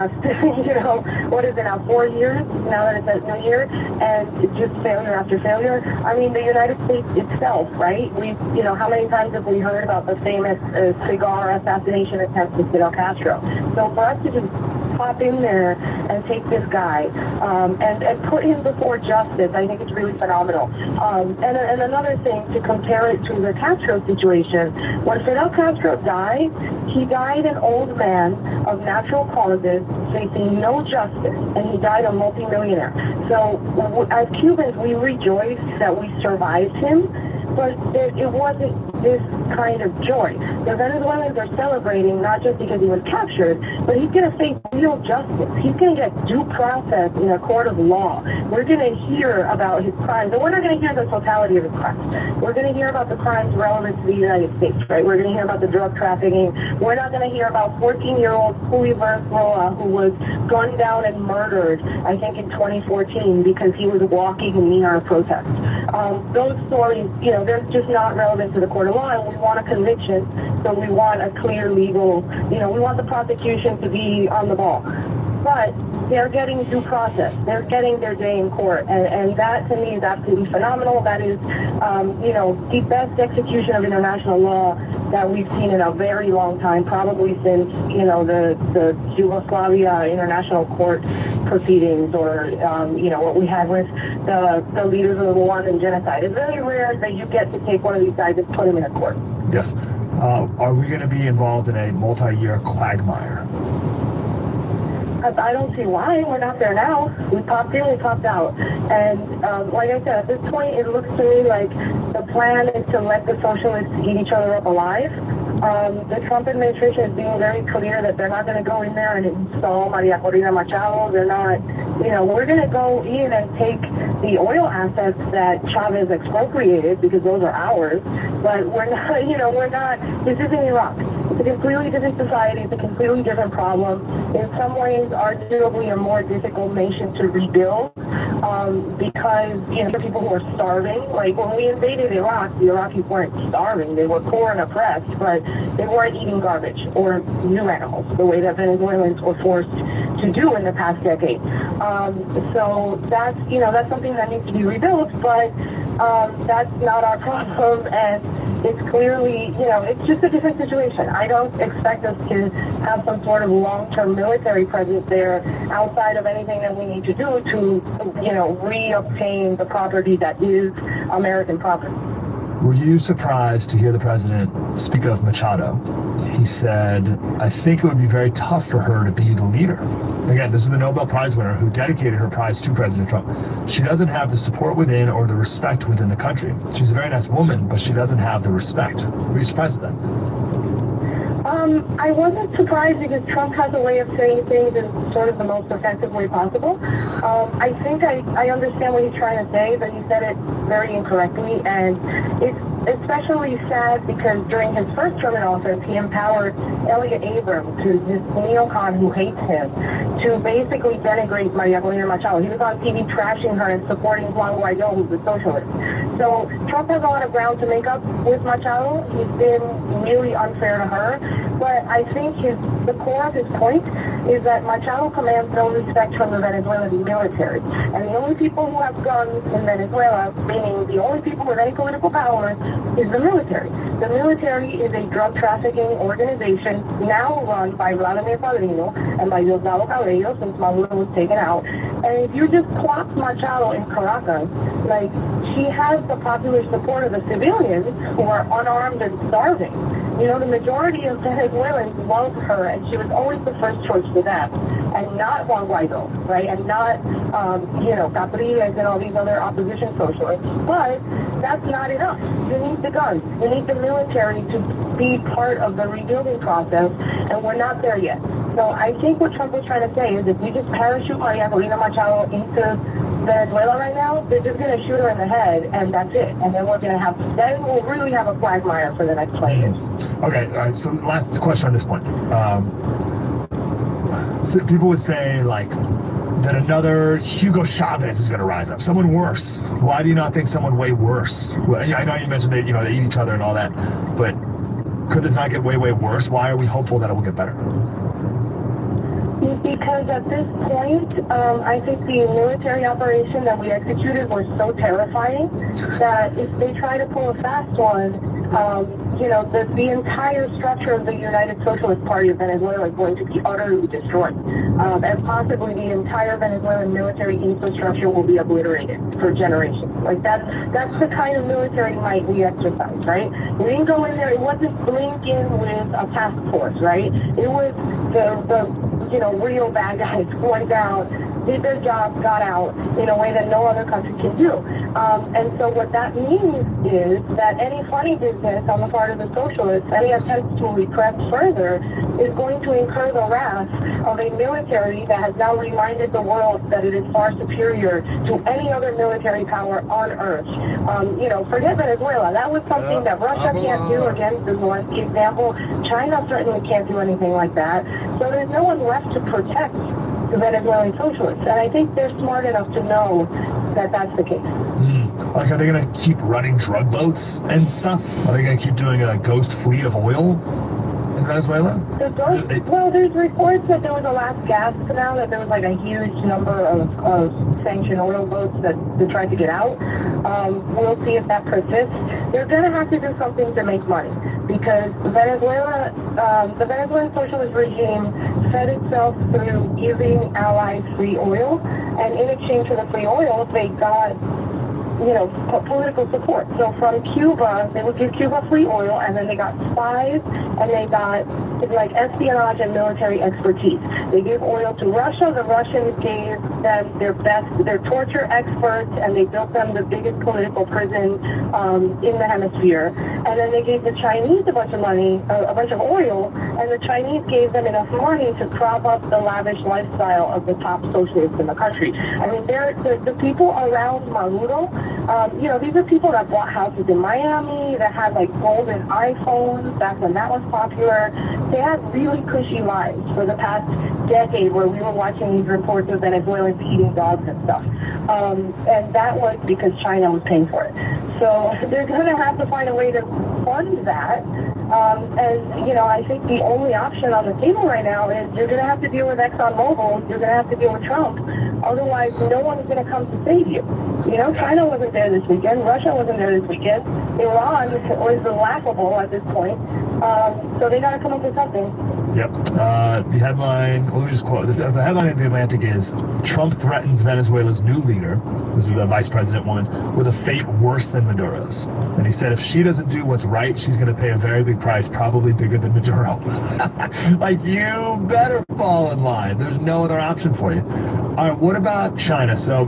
what is it now, 4 years, now that it's a new year, and it's just failure after failure. I mean, the United States itself, right? How many times have we heard about the famous cigar assassination attempt with Fidel Castro? So for us to just pop in there and take this guy and put him before justice, I think it's really phenomenal. And another thing, to compare it to the Castro situation, when Fidel Castro died, he died an old man of natural causes, facing no justice, and he died a multimillionaire. So as Cubans, we rejoice that we survived him, but it wasn't this kind of joy. The Venezuelans are celebrating not just because he was captured, but he's going to face real justice. He's going to get due process in a court of law. We're going to hear about his crimes, and we're not going to hear the totality of his crimes. We're going to hear about the crimes relevant to the United States, right? We're going to hear about the drug trafficking. We're not going to hear about 14-year-old Juliver Roa, who was gunned down and murdered, I think, in 2014 because he was walking near a protest. Those stories, they're just not relevant to the court of law, and we want a conviction, so we want a clear legal, we want the prosecution to be on the ball. But they're getting due process. They're getting their day in court, and that to me is absolutely phenomenal. That is, the best execution of international law that we've seen in a very long time, probably since, the Yugoslavia International Court proceedings, or, what we had with the leaders of the Rwandan genocide. It's very rare that you get to take one of these guys and put him in a court. Yes. Are we going to be involved in a multi-year quagmire? I don't see why. We're not there now. We popped in, we popped out. And like I said, at this point, it looks to me like the plan is to let the socialists eat each other up alive. The Trump administration is being very clear that they're not going to go in there and install Maria Corina Machado. They're not, we're going to go in and take the oil assets that Chavez expropriated, because those are ours. But we're not, this isn't Iraq. It's a completely different society. It's a completely different problem. In some ways, arguably a more difficult nation to rebuild because, people who are starving. Like when we invaded Iraq, the Iraqis weren't starving. They were poor and oppressed, but they weren't eating garbage or new animals the way that Venezuelans were forced to do in the past decade. So that's something that needs to be rebuilt, but that's not our problem, and it's clearly, it's just a different situation. I don't expect us to have some sort of long-term military presence there outside of anything that we need to do to, reobtain the property that is American property. Were you surprised to hear the president speak of Machado? He said, I think it would be very tough for her to be the leader. Again, this is the Nobel Prize winner who dedicated her prize to President Trump. She doesn't have the support within or the respect within the country. She's a very nice woman, but she doesn't have the respect. Were you surprised at that? I wasn't surprised, because Trump has a way of saying things in sort of the most offensive way possible. I think I understand what he's trying to say, but he said it very incorrectly, and it's especially sad because during his first term in office, he empowered Elliot Abrams, who's this neocon who hates him, to basically denigrate Maria Corina Machado. He was on TV trashing her and supporting Juan Guaido, who's a socialist. So Trump has a lot of ground to make up with Machado. He's been really unfair to her, but I think the core of his point is that Machado commands no respect from the Venezuelan military. And the only people who have guns in Venezuela, meaning the only people with any political power, is the military. The military is a drug trafficking organization now run by Vladimir Padrino and by Diosdado Cabello, since Maduro was taken out. And if you just plop Machado in Caracas, like, she has the popular support of the civilians who are unarmed and starving. The majority of Venezuelans love her, and she was always the first choice for them, and not Juan Guaido, right? And not, Capriles and all these other opposition socialists. But that's not enough. You need the guns. You need the military to be part of the rebuilding process, and we're not there yet. So I think what Trump was trying to say is if we just parachute Maria Corina Machado into Venezuela right now, they're just going to shoot her in the head, and that's it. And then we'll really have a quagmire for the next 20 years. Okay, all right, so last question on this point. So people would say, that another Hugo Chavez is going to rise up, someone worse. Why do you not think someone way worse? Well, I know you mentioned they eat each other and all that, but could this not get way, way worse? Why are we hopeful that it will get better? Because at this point, I think the military operation that we executed was so terrifying that if they try to pull a fast one, the entire structure of the United Socialist Party of Venezuela is going to be utterly destroyed. And possibly the entire Venezuelan military infrastructure will be obliterated for generations. Like that's the kind of military might we exercise, right? We didn't go in there, it wasn't blink in with a task force, right? It was the real bad guys went down, did their job, got out in a way that no other country can do. And so what that means is that any funny business on the part of the socialists, any attempts to repress further, is going to incur the wrath of a military that has now reminded the world that it is far superior to any other military power on earth. Forget Venezuela. That was something that Russia can't do. Again, the Zelensky example. China certainly can't do anything like that. So there's no one left to protect the Venezuelan socialists. And I think they're smart enough to know that that's the case. Like, are they going to keep running drug boats and stuff? Are they going to keep doing a ghost fleet of oil in Venezuela? Well, there's reports that there was a last gas canal, that there was like a huge number of sanctioned oil boats that tried to get out. We'll see if that persists. They're going to have to do something to make money because Venezuela, the Venezuelan socialist regime fed itself through giving allies free oil, and in exchange for the free oil, they got political support. So from Cuba, they would give Cuba free oil, and then they got spies, and they got like espionage and military expertise. They gave oil to Russia. The Russians gave them their torture experts, and they built them the biggest political prison in the hemisphere. And then they gave the Chinese a bunch of money, a bunch of oil, and the Chinese gave them enough money to prop up the lavish lifestyle of the top socialists in the country. I mean, the people around Maduro. These are people that bought houses in Miami, that had like golden iPhones back when that was popular. They had really cushy lives for the past decade where we were watching these reports of Venezuelans eating dogs and stuff. And that was because China was paying for it. So they're going to have to find a way to fund that. I think the only option on the table right now is you're going to have to deal with ExxonMobil, you're going to have to deal with Trump. Otherwise, no one is going to come to save you. China wasn't there this weekend. Russia wasn't there this weekend. Iran was laughable at this point. So they got to come up with something. Yep. The headline, let me just quote this. The headline in The Atlantic is, Trump threatens Venezuela's new leader, this is the vice president woman, with a fate worse than Maduro's. And he said if she doesn't do what's right, she's going to pay a very big price, probably bigger than Maduro. Like, you better fall in line. There's no other option for you. All right, what about China? So,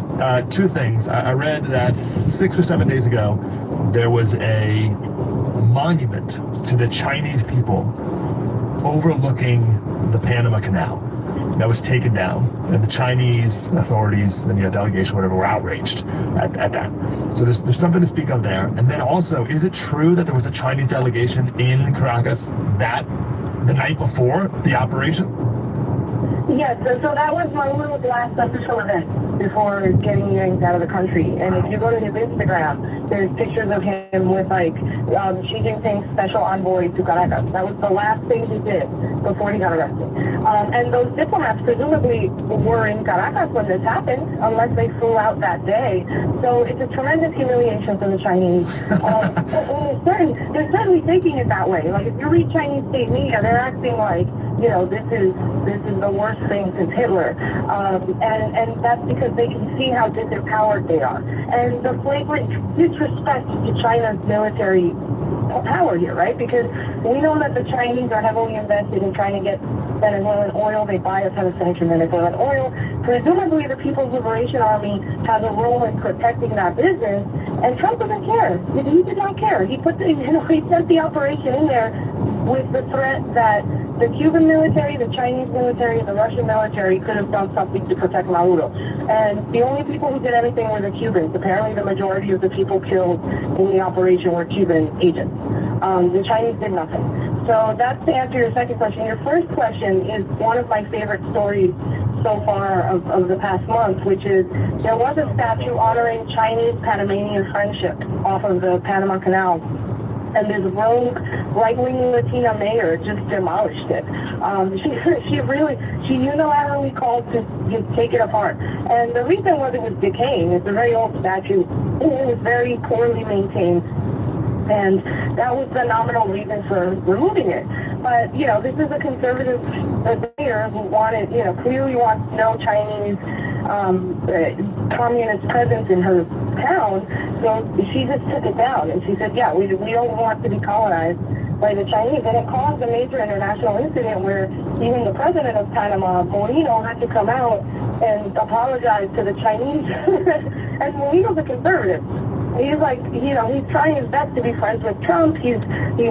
two things. I read that 6 or 7 days ago, there was a monument to the Chinese people overlooking the Panama Canal that was taken down, and the Chinese authorities and delegation, whatever, were outraged at that. So there's something to speak of there. And then also, is it true that there was a Chinese delegation in Caracas the night before the operation? Yes, so that was Maduro's last official event before getting yanked out of the country. And if you go to his Instagram, there's pictures of him with Xi Jinping's special envoy to Caracas. That was the last thing he did before he got arrested. And those diplomats presumably were in Caracas when this happened, unless they flew out that day. So it's a tremendous humiliation for the Chinese. They're certainly taking it that way. Like, if you read Chinese state media, they're acting like, this is the worst thing since Hitler. And that's because they can see how disempowered they are. And the flagrant disrespect to China's military power here, right? Because we know that the Chinese are heavily invested in trying to get Venezuelan oil. They buy a ton of sanctioned Venezuelan oil. Presumably the People's Liberation Army has a role in protecting that business, and Trump doesn't care. He did not care. He he sent the operation in there with the threat that the Cuban military, the Chinese military, and the Russian military could have done something to protect Maduro. And the only people who did anything were the Cubans. Apparently the majority of the people killed in the operation were Cuban agents. The Chinese did nothing. So that's to answer your second question. Your first question is one of my favorite stories so far of the past month, which is there was a statue honoring Chinese-Panamanian friendship off of the Panama Canal and this rogue right-wing Latina mayor just demolished it. She unilaterally called to just take it apart. And the reason was it was decaying. It's a very old statue. It was very poorly maintained. And that was the nominal reason for removing it. But, this is a conservative mayor who clearly wants no Chinese communist presence in her town. So she just took it down. And she said, we don't want to be colonized by the Chinese. And it caused a major international incident where even the president of Panama, Molino, had to come out and apologize to the Chinese. And Molino's a conservative. He's he's trying his best to be friends with Trump. He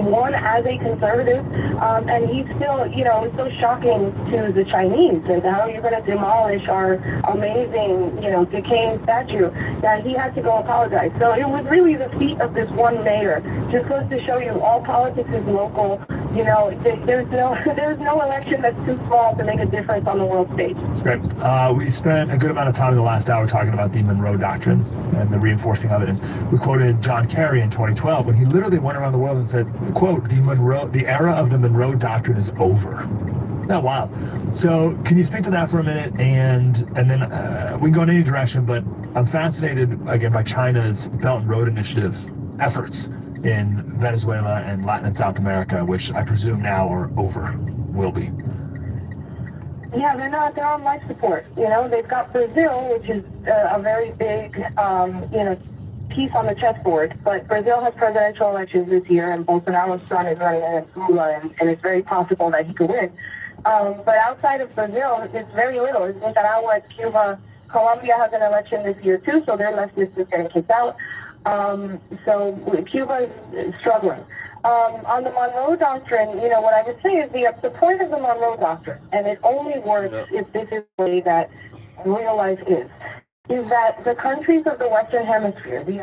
won as a conservative, and he's still, it's so shocking to the Chinese that how you're going to demolish our amazing, decaying statue, that he had to go apologize. So it was really the feat of this one mayor. Just goes to show you all politics is local. There's no election that's too small to make a difference on the world stage. That's great. We spent a good amount of time in the last hour talking about the Monroe Doctrine and the reinforcing of it. And we quoted John Kerry in 2012 when he literally went around the world and said, quote, the era of the Monroe Doctrine is over. Not wild. So can you speak to that for a minute? And then we can go in any direction, but I'm fascinated, again, by China's Belt and Road Initiative efforts in Venezuela and Latin and South America, which I presume now are over, will be. Yeah, they're on life support. They've got Brazil, which is a very big, piece on the chessboard. But Brazil has presidential elections this year, and Bolsonaro's son is running against Lula, and it's very possible that he could win. But outside of Brazil, it's very little. It's Nicaragua, it's Cuba. Colombia has an election this year, too, so their leftist is getting kicked out. So Cuba is struggling. On the Monroe Doctrine, what I would say is the point of the Monroe Doctrine, and it only works if this is the way that real life is that the countries of the Western Hemisphere, the